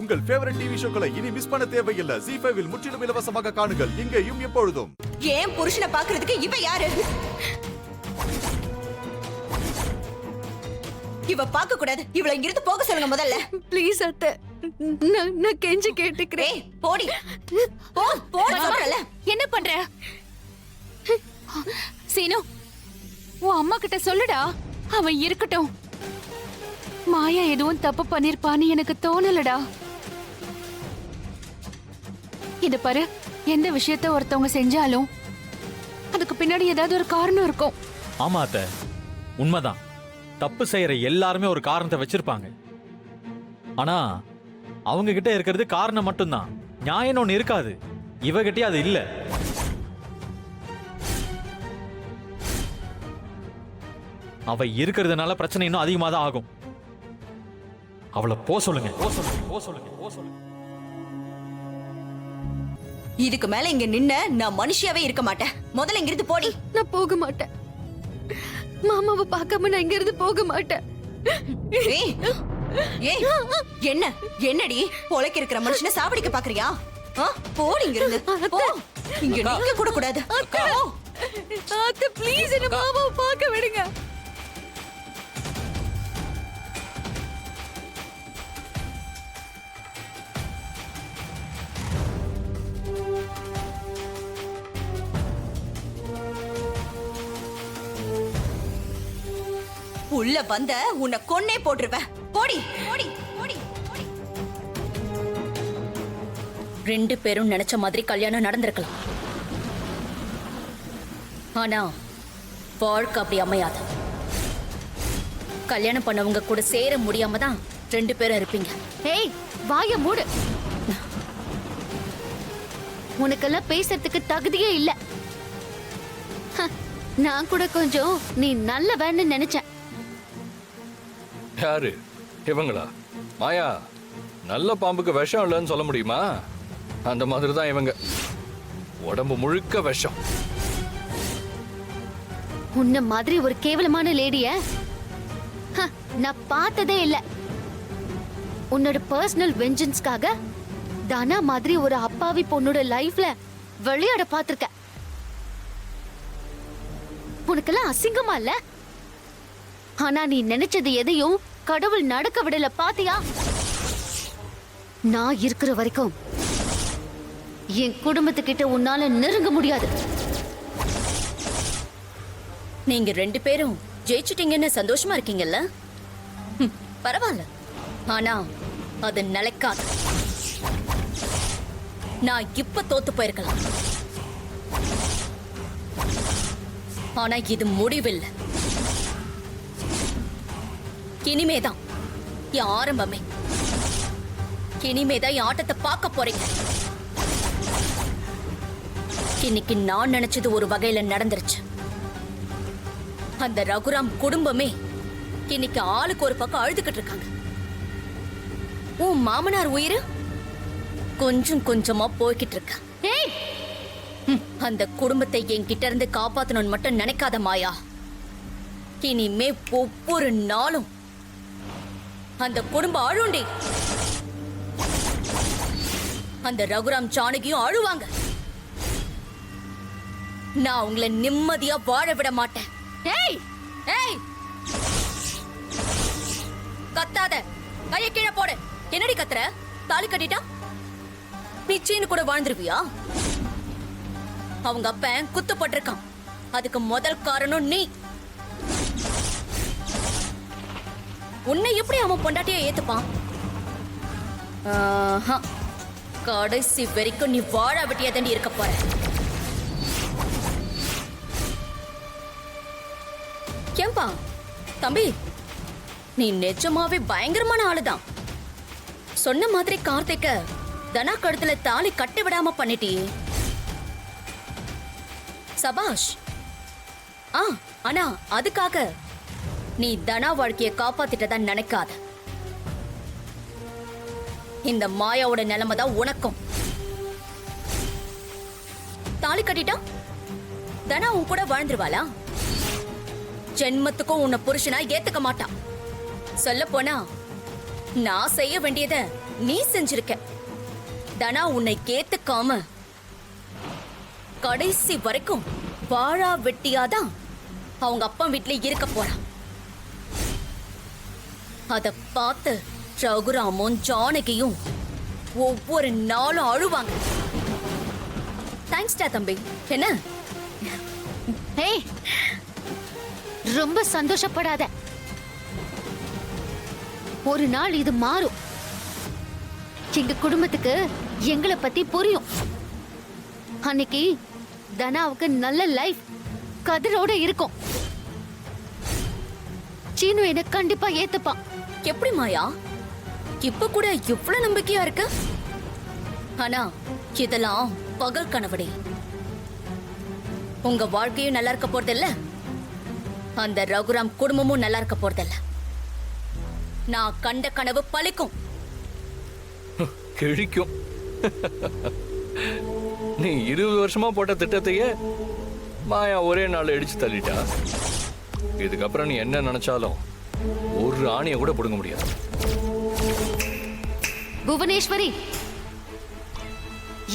உங்கள் favourite TV ஷோக்களை இனி miss பண்ண தேவையில்லை. ZEE5 இல் முற்றிலும் இலவசமாக காணுங்கள். இங்கேயும் எப்பொழுதும். ஏன் புருஷனை பாக்குறதுக்கு இவ யாரு? இவ பார்க்க கூடாது. இவள இங்கிருந்து போக சொல்லுங்க முதல்ல. ப்ளீஸ் அத்தை, நான் கெஞ்சி கேட்டுக்கிறேன். போடி போடி சொல்றல. என்ன பண்ற சீனு? உன் அம்மா கிட்ட சொல்லுடா. அவன் இருக்கட்டும். மாயா எதுவும் தப்பு பண்ணிருப்பான்னு எனக்கு தோணலடா. இத பாரு, எந்த விஷயத்த ஒருத்தவங்க செஞ்சாலும் அதுக்கு பின்னாடி ஏதாவது ஒரு காரணம் இருக்கும். ஆமா அத்தை, உண்மைதான். தப்பு செய்யற எல்லாருமே ஒரு காரணத்தை வச்சிருப்பாங்க. ஆனா அவங்க கிட்ட இருக்கிறது காரணம் மட்டும்தான், நியாயம் ஒண்ணு இருக்காது. இவகிட்டே அது இல்ல. அவ இருக்கிறதுனால பிரச்சனை இன்னும் அதிகமா தான் ஆகும். அவளை போ சொல்லுங்க. இதுக்கு மேல இங்க நின்ன நான் மனுஷியாவே இருக்க மாட்டேன். முதல்ல இங்கிருந்து போடி. நான் போக மாட்டேன். மாமாவை பார்க்காம நான் இங்க இருந்து போக மாட்டேன். என்ன என்னடி பொழைக்க இருக்கிற மனுஷனை சாவடிக்க பாக்குறியா? போடி இங்க இருந்து. இங்க நீங்க கூட கூடாது. அத்தை ப்ளீஸ் என்ன மாமாவை பார்க்க விடுங்க. உள்ள வந்த உன்னை கொன்னே போட்டுருவேன். போடி போடி போடி. ரெண்டு பேரும் நினைச்ச மாதிரி கல்யாணம் நடந்திருக்கலாம். ஆனா வாழ்க்கை அப்படி அமையாது. கல்யாணம் பண்ணவங்க கூட சேர முடியாம தான் ரெண்டு பேரும் இருப்பீங்க. ஏய் வாய மூடு. உனக்கெல்லாம் பேசுறதுக்கு தகுதியே இல்ல. நான் கூட கொஞ்சம் நீ நல்லவன்னு நினைச்சேன். யாரு இவங்களா? மாயா, நல்ல பாம்புக்கு விஷம் இல்லைன்னு சொல்ல முடியுமா? அந்த மாதிரி தான் இவங்க. உடம்பு முழுக்க விஷம். உன்ன மாதிரி ஒரு கேவலமான லேடிய நான் பார்த்ததே இல்ல. உன்னோட பர்சனல் வெஞ்சன்ஸ்க்காக தனா மாதிரி ஒரு அப்பாவி பொண்ணோட லைஃப்ல விளையாட பார்த்திருக்க. உனக்கெல்லாம் அசிங்கமா இல்ல? ஆனா நீ நினைச்சது எதையும் கடவுள் நடக்க விடல, பாத்தியா? நான் இருக்கிற வரைக்கும் என் குடும்பத்துக்கிட்ட உன்னால நெருங்க முடியாது. நீங்க ரெண்டு பேரும் ஜெயிச்சிட்டீங்கன்னு சந்தோஷமா இருக்கீங்கல்ல? பரவாயில்ல. ஆனா அது நிலைக்காது. நான் இப்ப தோத்து போயிருக்கலாம். ஆனா இது முடிவில்லை. இனிமேதான் என் ஆரம்பமே. இனிமேதான் என் ஆட்டத்தை பார்க்க போறீங்க. இன்னைக்கு நான் நினைச்சது ஒரு வகையில நடந்துருச்சு. அந்த ரகுராம் குடும்பமே இன்னைக்கு ஆளுக்கு ஒரு பக்கம் அழுதுகிட்டு இருக்காங்க. உன் மாமனார் உயிர் கொஞ்சம் கொஞ்சமா போய்கிட்டு இருக்க. அந்த குடும்பத்தை என்கிட்ட இருந்து காப்பாத்தணும்னு மட்டும் நினைக்காத மாயா. இனிமே ஒவ்வொரு நாளும் அந்த குடும்பம் அழுண்டி. அந்த ரகுராம் ஜானகியும் அழுவாங்க. நான் உங்களை நிம்மதியா வாழ விட மாட்டேன். ஏய் ஏய், கத்தாத. கைய கீழே போடு. என்னடி கத்துற? தாலி கட்டிட்டா நிச்சயம் கூட வாழ்ந்துருவியா? அவங்க அப்பன் குத்துப்பட்டிருக்கான். அதுக்கு முதல் காரணம் நீ. உன்னை எப்படி அவன் பொண்டாட்டியா ஏத்துப்பான்? கடைசி வரைக்கும் நீ வாழ வெட்டியா தாண்டி இருக்க போற. கேம்பா தம்பி, நீ நிஜமாவே பயங்கரமான ஆளுதான். சொன்ன மாதிரி கார்த்திக்க தனா கழுத்துல தாலி கட்டி விடாம பண்ணிட்டியே. சபாஷ். ஆனா அதுக்காக நீ தனா வாழ்க்கையை காப்பாத்திட்டதா நினைக்காத. இந்த மாயாவோட நிலைமை தான் உனக்கும். தாலி கட்டிட்டா தனா உன் கூட வாழ்ந்துருவாளா? ஜென்மத்துக்கும் உன்னை புருஷனா ஏத்துக்க மாட்டான். சொல்ல போனா நான் செய்ய வேண்டியத நீ செஞ்சிருக்க. தனா உன்னை கேத்துக்காம கடைசி வரைக்கும் வாழா வெட்டியாதான் அவங்க அப்பா வீட்டுல இருக்க போறான். அத பார்த்து ரகுராமும் ஜானகியும் ஒவ்வொரு நாளும் அழுவாங்க. தேங்க்ஸ்டா தம்பி. என்ன ஏய், ரொம்ப சந்தோஷப்படாத. ஒரு நாள் இது மாறும். எங்க குடும்பத்துக்கு எங்களை பத்தி புரியும். அன்னைக்கு தனாவுக்கு நல்ல லைஃப் கதிரோட இருக்கும். சீனு என்ன கண்டிப்பா ஏத்துப்பான். எப்படி மாயா இப்ப கூட இவ்வளவு நம்பிக்கையா இருக்கு? ஆனா இதெல்லாம் பகல் கனவுடே. உங்க வாழ்க்கையும் நல்லா இருக்க போறதில்ல, அந்த ரகுராம் குடும்பமும் நல்லா இருக்க போறதில்ல. நான் கண்ட கனவு பலிக்கும். கிழிக்கும். நீ 20 வருஷமா போட்ட திட்டத்தையே மாயா ஒரே நாள் இடிச்சு தள்ளிட்டா. இதுக்கப்புறம் நீ என்ன நினைச்சாலும் ஒரு ஆணியை கூட பிடுங்க முடியாது. புவனேஸ்வரி,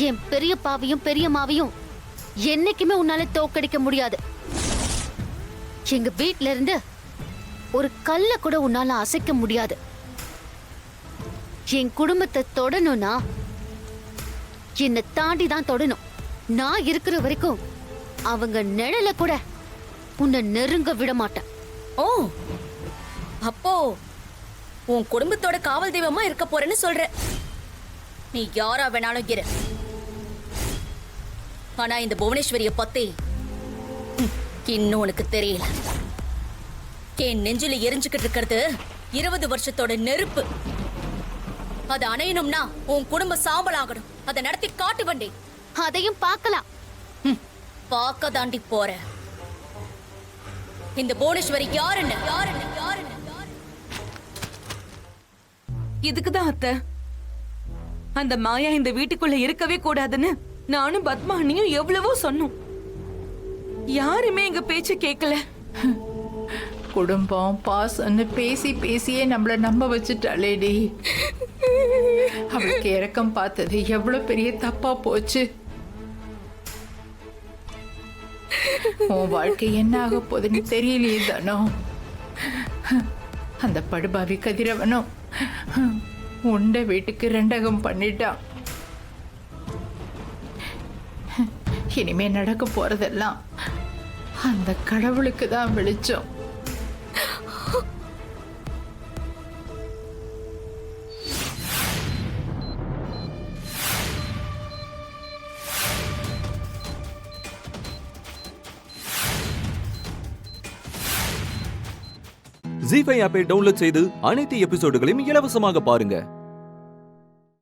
என் பெரியப்பாவையும் பெரியம்மாவையும் என்னைக்குமே உன்னால தோக்கடிக்க முடியாது. எங்க வீட்ல இருந்து ஒரு கல்ல கூட உன்னால அசைக்க முடியாது. என் குடும்பத்தை தொடணும்னா என்னை தாண்டி தான் தொடணும். நான் இருக்கிற வரைக்கும் அவங்க நிழல கூட உன்னை நெருங்க விட மாட்டேன். ஓ, அப்போ உன் குடும்பத்தோட காவல் தெய்வமா இருக்க போறேன்னு சொல்ற. நீ யாரா வேணாலும் இரு. ஆனா இந்த புவனேஸ்வரிய பத்தி இன்னும் உனக்கு தெரியல. என் நெஞ்சில எரிஞ்சுக்கிட்டு இருக்கிறது 20 வருஷத்தோட நெருப்பு. அது அணையணும்னா உன் குடும்ப சாம்பல் ஆகணும். அதை நடத்தி காட்டு வண்டி. அதையும் பார்க்கலாம். பார்க்க தாண்டி போற. இந்த புவனேஸ்வரி யாருன்னு யாருன்னு யாருன்னு இதுக்குதான் அத்தை அந்த மாயா இந்த வீட்டுக்குள்ள இருக்கவே கூடாதுன்னு நானும் பத்மா அண்ணியும் எவ்வளவோ சொன்னோம். யாருமே எங்க பேச்ச கேட்கல. குடும்பம் பாசம்னு பேசி பேசியே நம்மள நம்ப வச்சுட்டாளேடி. அவளுக்கு இறக்கம் பார்த்தது எவ்வளவு பெரிய தப்பா போச்சு. உன் வாழ்க்கை என்ன ஆக போகுதுன்னு தெரியலையே தானோ. அந்த படுபாவி கதிரவனும் உண்ட வீட்டுக்கு ரெண்டகம் பண்ணிட்டான். இனிமே நடக்க போறதெல்லாம் அந்த கடவுளுக்கு தான் வெளிச்சம். ஜீ5 ஆப்பை டவுன்லோட் செய்து அனைத்து எபிசோடுகளையும் இலவசமாக பாருங்க.